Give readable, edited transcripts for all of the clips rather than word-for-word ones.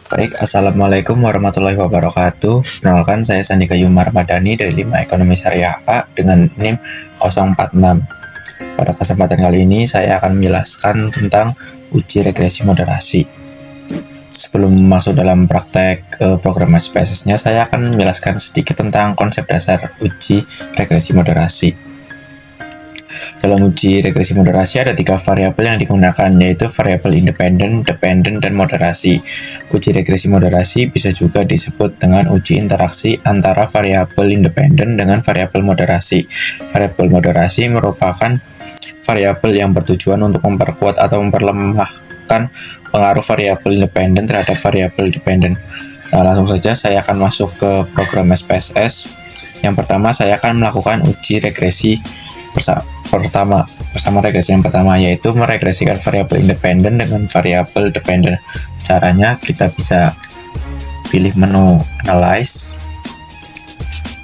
Baik, Assalamualaikum warahmatullahi wabarakatuh. Perkenalkan, saya Sandika Yumar Madani dari 5 Ekonomi Syariah A dengan NIM 046. Pada kesempatan kali ini, saya akan menjelaskan tentang uji regresi moderasi. Sebelum masuk dalam praktek program SPSS-nya, saya akan menjelaskan sedikit tentang konsep dasar uji regresi moderasi. Dalam uji regresi moderasi ada 3 variabel yang digunakan, yaitu variabel independen, dependen, dan moderasi. Uji regresi moderasi bisa juga disebut dengan uji interaksi antara variabel independen dengan variabel moderasi. Variabel moderasi merupakan variabel yang bertujuan untuk memperkuat atau memperlemahkan pengaruh variabel independen terhadap variabel dependen. Nah, langsung saja saya akan masuk ke program SPSS. Yang pertama, saya akan melakukan uji regresi bersama regresi yang pertama, yaitu meregresikan variabel independen dengan variabel dependen. Caranya kita bisa pilih menu Analyze,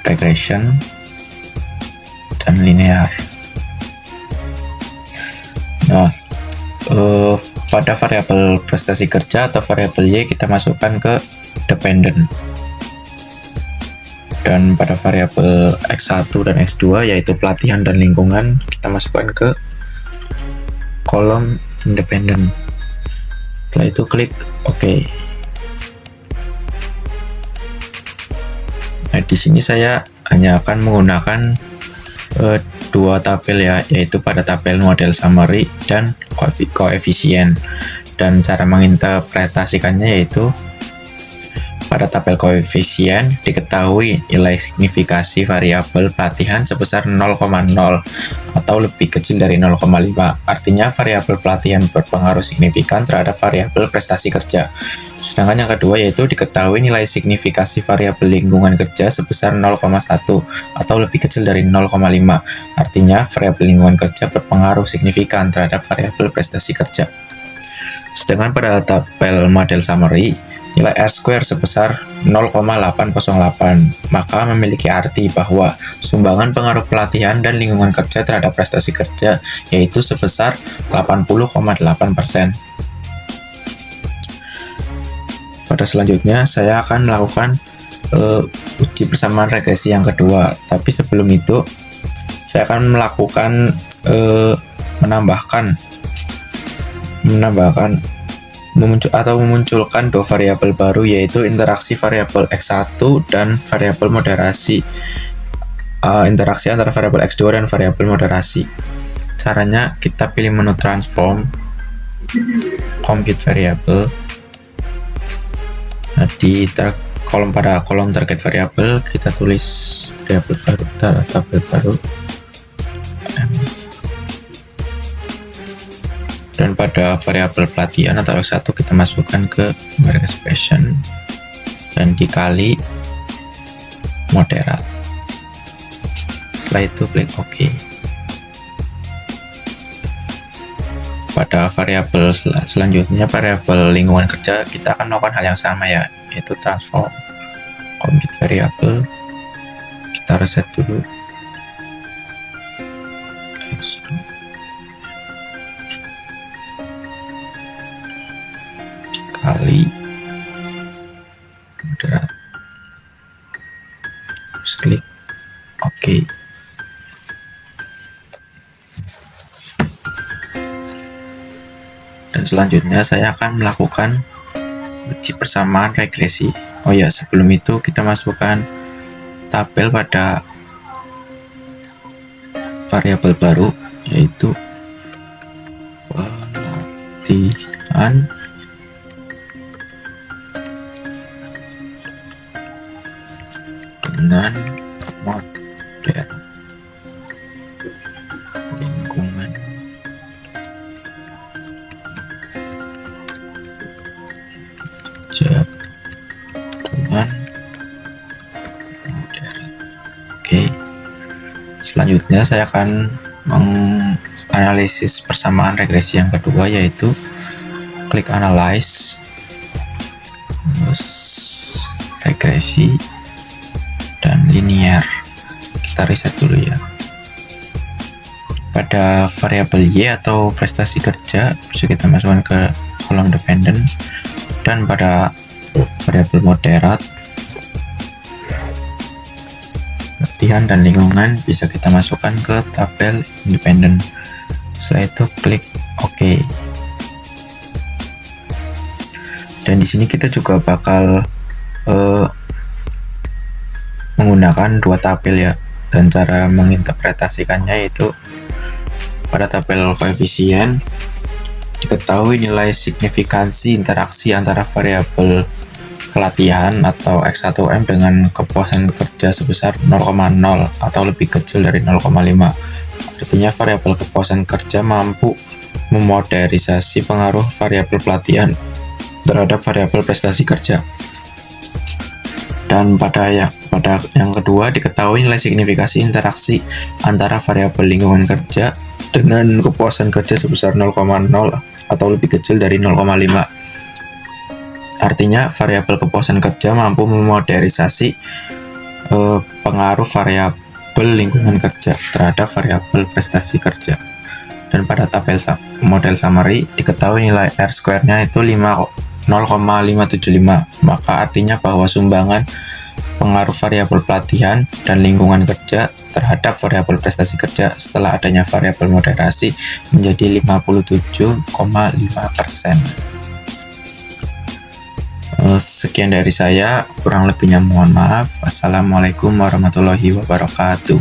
Regression, dan Linear. Nah, pada variabel prestasi kerja atau variabel Y kita masukkan ke dependen. Dan pada variabel X1 dan X2 yaitu pelatihan dan lingkungan kita masukkan ke kolom independen. Setelah itu klik OK. Nah, di sini saya hanya akan menggunakan dua tabel ya, yaitu pada tabel model summary dan koefisien. Dan cara menginterpretasikannya yaitu pada tabel koefisien diketahui nilai signifikasi variabel pelatihan sebesar 0,0 atau lebih kecil dari 0,5. Artinya variabel pelatihan berpengaruh signifikan terhadap variabel prestasi kerja. Sedangkan yang kedua yaitu diketahui nilai signifikasi variabel lingkungan kerja sebesar 0,1 atau lebih kecil dari 0,5. Artinya variabel lingkungan kerja berpengaruh signifikan terhadap variabel prestasi kerja. Sedangkan pada tabel model summary nilai R-square sebesar 0,808, maka memiliki arti bahwa sumbangan pengaruh pelatihan dan lingkungan kerja terhadap prestasi kerja yaitu sebesar 80,8%. Pada selanjutnya saya akan melakukan uji persamaan regresi yang kedua, tapi sebelum itu saya akan melakukan memunculkan dua variabel baru, yaitu interaksi variabel X1 dan variabel moderasi, interaksi antara variabel X2 dan variabel moderasi. Caranya kita pilih menu transform, compute variable. Nah, di pada kolom target variabel kita tulis variabel baru, tabel baru, dan pada variabel pelatihan atau X1 kita masukkan ke expression dan dikali moderat. Setelah itu klik OK. Pada variabel selanjutnya, variabel lingkungan kerja, kita akan melakukan hal yang sama ya, yaitu transform compute variable. Kita reset dulu X2 kali moderat, terus klik OK. Dan selanjutnya saya akan melakukan uji persamaan regresi. Oh ya, sebelum itu kita masukkan tabel pada variabel baru, yaitu pelatihan dengan model lingkungan kerja dengan moderat. Oke. Selanjutnya saya akan menganalisis persamaan regresi yang kedua, yaitu klik analyze, terus regresi dan linear. Kita reset dulu ya. Pada variabel Y atau prestasi kerja bisa kita masukkan ke kolom dependen, dan pada variabel moderat, latihan dan lingkungan bisa kita masukkan ke tabel independen. Setelah itu klik OK. Dan di sini kita juga bakal menggunakan dua tabel ya, dan cara menginterpretasikannya yaitu pada tabel koefisien diketahui nilai signifikansi interaksi antara variabel pelatihan atau X1M dengan kepuasan kerja sebesar 0,0 atau lebih kecil dari 0,5. Artinya variabel kepuasan kerja mampu memoderisasi pengaruh variabel pelatihan terhadap variabel prestasi kerja. Dan pada yang kedua diketahui nilai signifikasi interaksi antara variabel lingkungan kerja dengan kepuasan kerja sebesar 0,0 atau lebih kecil dari 0,5. Artinya variabel kepuasan kerja mampu memoderisasi pengaruh variabel lingkungan kerja terhadap variabel prestasi kerja. Dan pada tabel model summary diketahui nilai R-square-nya itu 0,575, maka artinya bahwa sumbangan pengaruh variabel pelatihan dan lingkungan kerja terhadap variabel prestasi kerja setelah adanya variabel moderasi menjadi 57,5%. Sekian dari saya, kurang lebihnya mohon maaf. Wassalamualaikum warahmatullahi wabarakatuh.